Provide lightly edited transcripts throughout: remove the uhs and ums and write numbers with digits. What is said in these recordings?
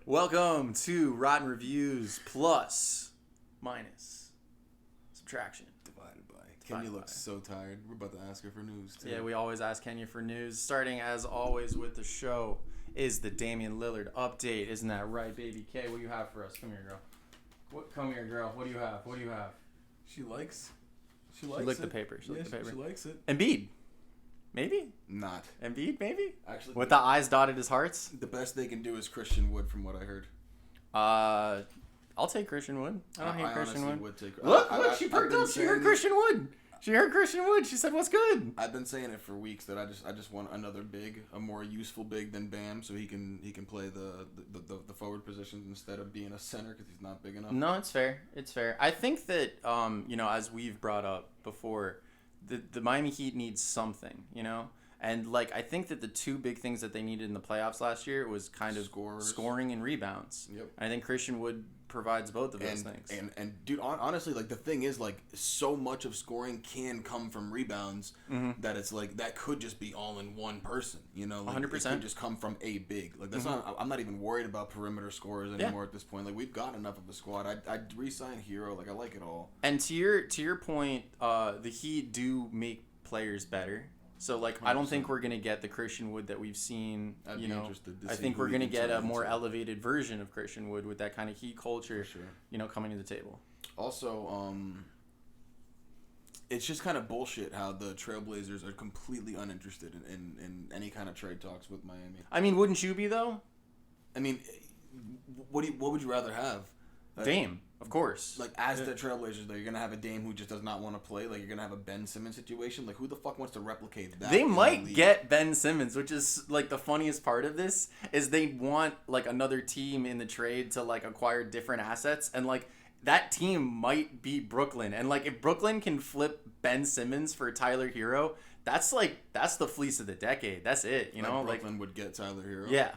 Welcome to Rotten Reviews plus minus subtraction. Divided by. Kenya looks so tired. We're about to ask her for news, too. Yeah, we always ask Kenya for news. Starting, as always, with the show is the Damian Lillard update. Isn't that right, baby? Kay, what do you have for us? Come here, girl. Come here, girl. What do you have? She likes She licked the paper. She licked the paper. She likes it. Embiid. Maybe? Not. Embiid, maybe? Actually, with the eyes dotted as hearts? The best they can do is Christian Wood, from what I heard. I'll take Christian Wood. I don't hate Christian Wood. Would take, Look, she perked up. She heard Christian Wood. She said, "What's good?" I've been saying it for weeks that I just want another big, a more useful big than Bam, so he can play the forward positions instead of being a center because he's not big enough. No, it's fair. It's fair. I think that as we've brought up before, the Miami Heat needs something, And I think that the two big things that they needed in the playoffs last year was kind of scoring and rebounds. Yep. And I think Christian Wood provides both of those things. And dude, honestly, the thing is, so much of scoring can come from rebounds that it's that could just be all in one person. 100%. It could just come from a big. That's not. I'm not even worried about perimeter scorers anymore at this point. We've got enough of a squad. I'd re-sign Hero. I like it all. And to your point, the Heat do make players better. So, I don't think we're going to get the Christian Wood that we've seen, I'd be interested to I see think who we're he going to can get a turn more into. elevated version of Christian Wood with that kind of Heat culture, For sure. Coming to the table. Also, it's just kind of bullshit how the Trailblazers are completely uninterested in any kind of trade talks with Miami. I mean, wouldn't you be, though? I mean, what would you rather have? Dame, of course. As the Trailblazers, though, you're going to have a Dame who just does not want to play. You're going to have a Ben Simmons situation. Who the fuck wants to replicate that? They might get Ben Simmons, which is, the funniest part of this, is they want, another team in the trade to, acquire different assets. And, that team might be Brooklyn. And, if Brooklyn can flip Ben Simmons for Tyler Hero, that's the fleece of the decade. That's it, Brooklyn would get Tyler Hero? Yeah.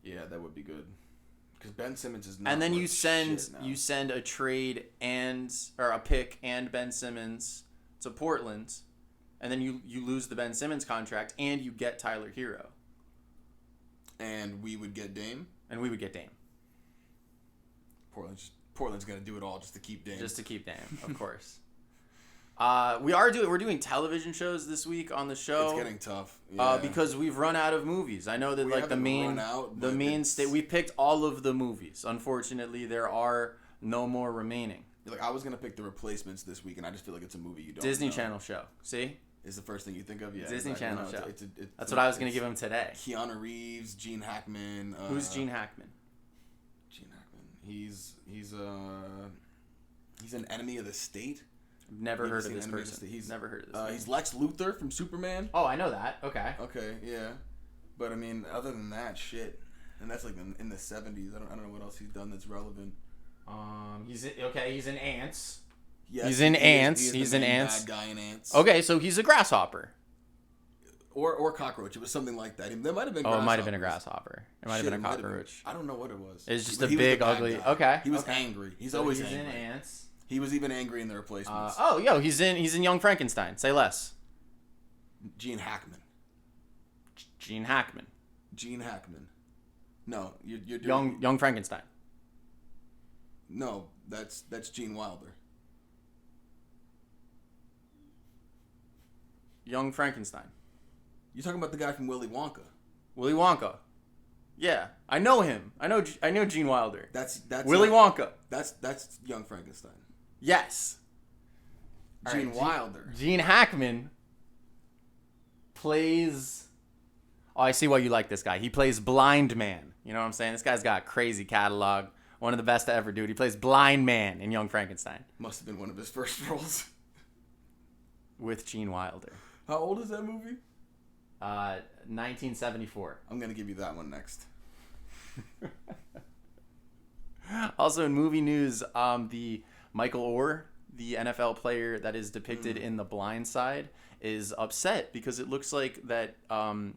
Yeah, that would be good. Because Ben Simmons is not. And then you shit send a trade or a pick and Ben Simmons to Portland, and then you lose the Ben Simmons contract and you get Tyler Hero. And we would get Dame. And we would get Dame. Portland's gonna do it all just to keep Dame. Just to keep Dame, of course. We're doing television shows this week on the show. It's getting tough. Yeah. Because we've run out of movies. I know that we picked all of the movies. Unfortunately, there are no more remaining. I was gonna pick The Replacements this week, and I just feel like it's a movie you don't Disney know. Channel show. See? Is the first thing you think of? Yeah. Disney Channel show. That's what I was gonna give him today. Keanu Reeves, Gene Hackman. Who's Gene Hackman? Gene Hackman. He's an enemy of the state. Never heard of this person. He's never heard of this person. He's Lex Luthor from Superman. Oh, I know that. Okay. Okay, yeah. But, other than that, shit. And that's, in the 70s. I don't know what else he's done that's relevant. He's in Ants. Yes, he's in Ants. He's in the Ants. bad guy in Ants. Okay, so he's a grasshopper. Or cockroach. It was something like that. There might have been it might have been a grasshopper. It might have been a cockroach. I don't know what it was. It's just a big, ugly... Guy. Okay. He was angry. He's always angry. He's in Ants. He was even angry in The Replacements. He's in Young Frankenstein. Say less. Gene Hackman. Gene Hackman. Gene Hackman. No, you're doing... Young Frankenstein. No, that's Gene Wilder. Young Frankenstein. You're talking about the guy from Willy Wonka. Willy Wonka. Yeah, I know him. I know Gene Wilder. That's Willy Wonka. That's Young Frankenstein. Yes. Gene Wilder. Gene Hackman plays... Oh, I see why you like this guy. He plays Blind Man. You know what I'm saying? This guy's got a crazy catalog. One of the best to ever do it. He plays Blind Man in Young Frankenstein. Must have been one of his first roles. With Gene Wilder. How old is that movie? 1974. I'm going to give you that one next. Also in movie news, the Michael Orr, the NFL player that is depicted in The Blind Side, is upset because it looks like that from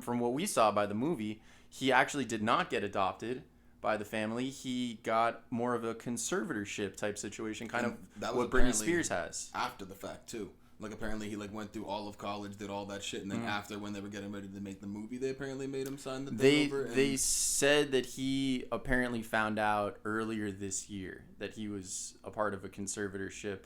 what we saw by the movie, he actually did not get adopted by the family. He got more of a conservatorship type situation, kind of what Britney Spears has. After the fact, too. Like apparently he like went through all of college, did all that shit, and then after when they were getting ready to make the movie, they apparently made him sign the thing over. They said that he apparently found out earlier this year that he was a part of a conservatorship.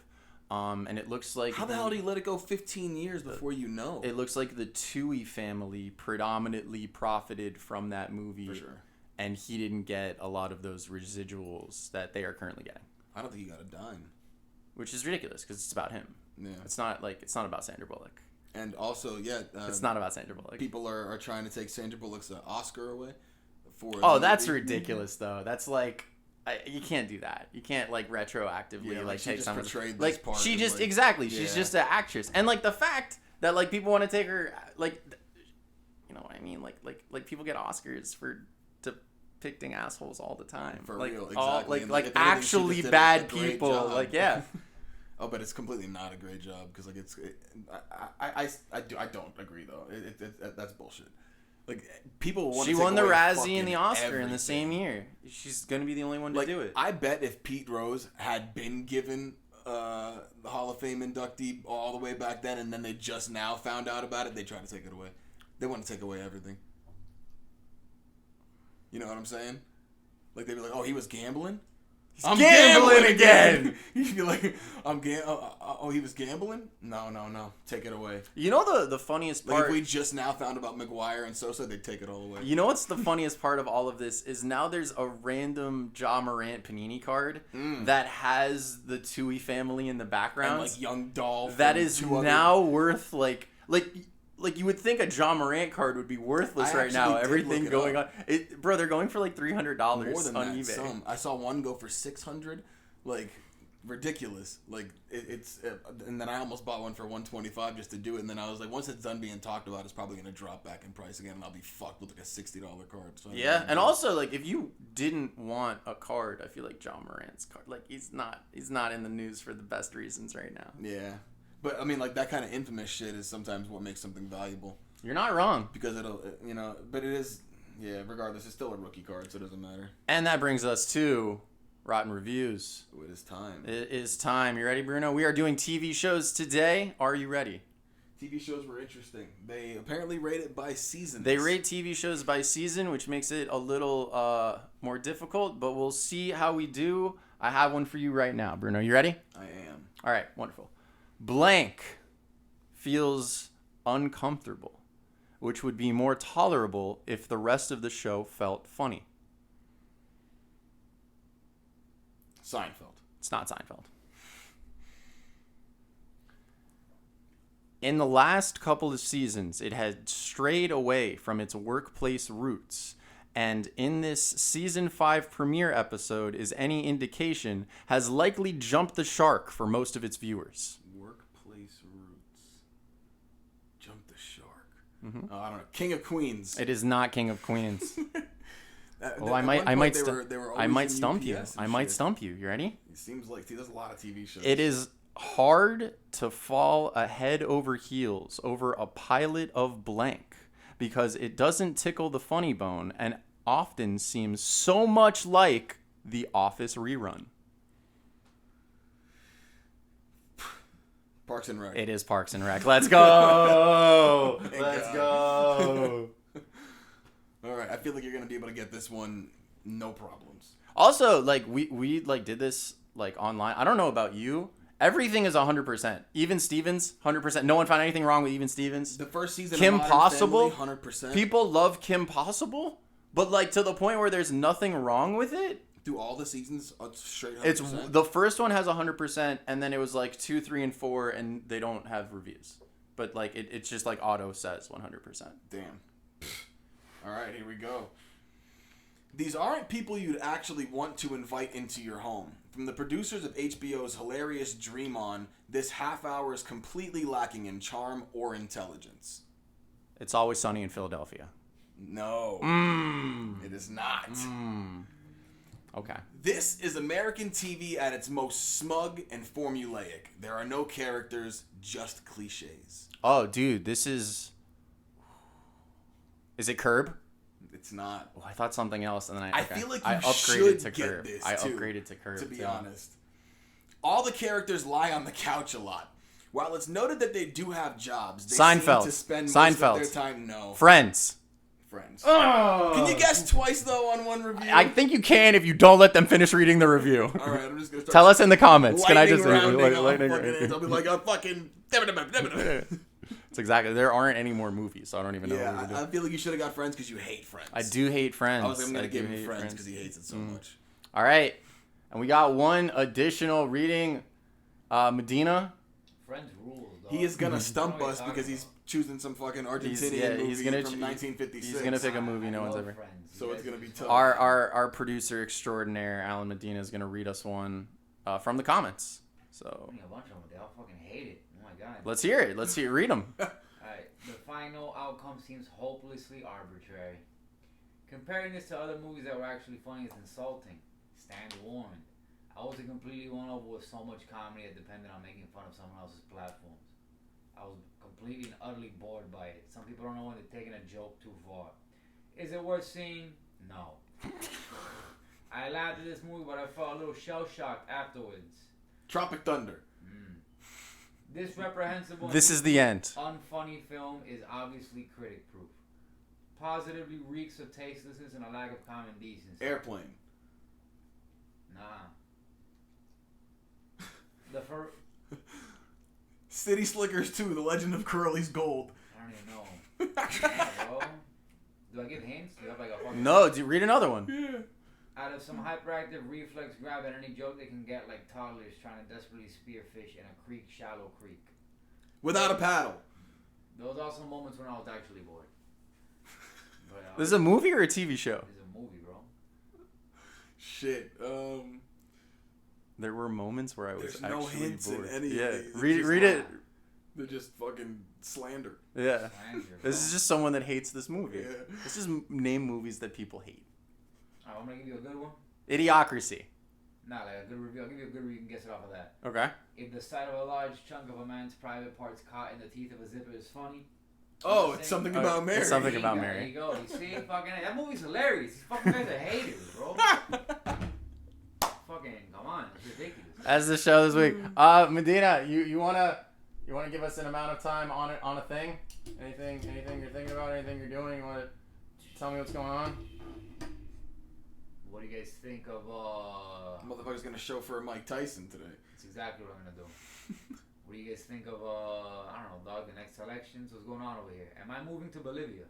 And it looks like... How the hell did he let it go 15 years before you know? It looks like the Toohey family predominantly profited from that movie. For sure. And he didn't get a lot of those residuals that they are currently getting. I don't think he got a dime. Which is ridiculous, because it's about him. Yeah. It's not about Sandra Bullock. And also, yeah... it's not about Sandra Bullock. People are trying to take Sandra Bullock's Oscar away. That's ridiculous, though. That's like... you can't do that. You can't like retroactively take something. Like she just like, exactly. Yeah. She's just an actress, and like the fact that like people want to take her, like, you know what I mean? Like people get Oscars for depicting assholes all the time. For like, real, exactly. All, like actually bad people. Like yeah. Oh, but it's completely not a great job because like I don't agree though. That's bullshit. Like people want. She won the Razzie and the Oscar in the same year. She's gonna be the only one to do it. I bet if Pete Rose had been given the Hall of Fame inductee all the way back then, and then they just now found out about it, they try to take it away. They want to take away everything. You know what I'm saying? Like they'd be like, "Oh, he was gambling." I'm gambling again. You'd be like, he was gambling? No. Take it away. You know the funniest part? Like if we just now found about McGuire and Sosa, they'd take it all away. You know what's the funniest part of all of this is now there's a random Ja Morant Panini card that has the Toohey family in the background. And like Young Dolph. That is now worth like you would think a Ja Morant card would be worthless right now. Everything going on, bro. They're going for like $300 more than on that, eBay. I saw one go for $600, like ridiculous. Like it's, and then I almost bought one for $125 just to do it. And then I was like, once it's done being talked about, it's probably gonna drop back in price again, and I'll be fucked with like a $60 card. So and also like if you didn't want a card, I feel like Ja Morant's card, like he's not in the news for the best reasons right now. Yeah. But, I mean, like, that kind of infamous shit is sometimes what makes something valuable. You're not wrong. Because it'll, but it is, regardless, it's still a rookie card, so it doesn't matter. And that brings us to Rotten Reviews. Ooh, it is time. It is time. You ready, Bruno? We are doing TV shows today. Are you ready? TV shows were interesting. They apparently rate it by season. They rate TV shows by season, which makes it a little more difficult, but we'll see how we do. I have one for you right now. Bruno, you ready? I am. All right, wonderful. Blank feels uncomfortable, which would be more tolerable if the rest of the show felt funny. Seinfeld. It's not Seinfeld. In the last couple of seasons, it had strayed away from its workplace roots, and in this season 5 premiere episode is any indication, has likely jumped the shark for most of its viewers. Workplace roots. Jump the shark. Mm-hmm. I don't know. King of Queens. It is not King of Queens. I might stump you. I might stump you. You ready? It seems like there's a lot of TV shows. It is hard to fall head over heels over a pilot of blank because it doesn't tickle the funny bone and often seems so much like The Office rerun. Parks and Rec. It is Parks and Rec. Let's go. Let's go. All right, I feel like you're gonna be able to get this one, no problems. Also, like we like did this like online. I don't know about you. Everything is 100%. Even Stevens, 100%. No one found anything wrong with Even Stevens. The first season Kim of Modern Possible, Family, 100%. People love Kim Possible, but like to the point where there's nothing wrong with it. Do all the seasons straight 100%? It's the first one has 100%, and then it was like 2, 3, and 4, and they don't have reviews. But like it's just like auto says 100%. Damn. All right, here we go. These aren't people you'd actually want to invite into your home. From the producers of HBO's hilarious Dream On, this half hour is completely lacking in charm or intelligence. It's Always Sunny in Philadelphia. No. It is not. Okay. This is American TV at its most smug and formulaic. There are no characters, just cliches. Oh, dude, this is... Is it Curb? It's not. Oh, I thought something else, and then I feel like I upgraded to Curb. I upgraded to Curb. To be honest, all the characters lie on the couch a lot. While it's noted that they do have jobs, they Seinfeld. seem to spend most Seinfeld. of their time. No. Friends. Oh. Can you guess twice though on one review? I think you can if you don't let them finish reading the review. All right, I'm just gonna start. Tell us in the comments. Can I just lightning? I'll be like, fucking. It's exactly. There aren't any more movies, so I don't even know. Yeah, I feel like you should have got Friends because you hate Friends. I do hate Friends. I was like, I'm gonna give him Friends because he hates it so much. All right, and we got one additional reading. Medina. Friends rules. Dog. He is gonna stump us because he's choosing some fucking Argentinian movie from 1956. He's gonna pick a movie no one's ever. So it's gonna be tough. Our producer extraordinaire, Alan Medina, is gonna read us one from the comments. So. A bunch of them, they all fucking hate it. Oh my god. Let's hear it. Read them. Alright, the final outcome seems hopelessly arbitrary. Comparing this to other movies that were actually funny is insulting. Stand warned. I wasn't completely won over with so much comedy that depended on making fun of someone else's platforms. I was completely and utterly bored by it. Some people don't know when they're taking a joke too far. Is it worth seeing? No. I laughed at this movie, but I felt a little shell-shocked afterwards. Tropic Thunder. This reprehensible This is the end. unfunny film is obviously critic-proof. Positively reeks of tastelessness and a lack of common decency. Airplane. Nah. City Slickers 2, The Legend of Curly's Gold. I don't even know. Yeah, bro. Do I give hints? Do you have like a fucking... No, read another one. Yeah. Out of some hyperactive reflex grab at any joke they can get like toddlers trying to desperately spear fish in a creek, shallow creek. Without a paddle. Those are also moments when I was actually bored. But, This is a movie or a TV show? It's a movie, bro. Shit. There were moments where I was There's actually no hints bored. in any yeah, of these. read it. They're just fucking slander. Yeah. Slander, This is just someone that hates this movie. Yeah. Let's just name movies that people hate. Alright, I'm gonna give you a good one. Idiocracy. Nah, like a good review. I'll give you a good review. You can guess it off of that. Okay. If the sight of a large chunk of a man's private parts caught in the teeth of a zipper is funny. Oh, it's something about Mary. It's something There about you go, Mary. There you go. You see, fucking that movie's hilarious. These fucking guys are haters, bro. Fucking come on, it's ridiculous. As the show this week. Medina, you wanna give us an amount of time on a thing? Anything you're thinking about? Anything you're doing? You wanna tell me what's going on? What do you guys think of Motherfucker's gonna show for Mike Tyson today. That's exactly what I'm gonna do. What do you guys think of I don't know, dog, the next elections? What's going on over here? Am I moving to Bolivia?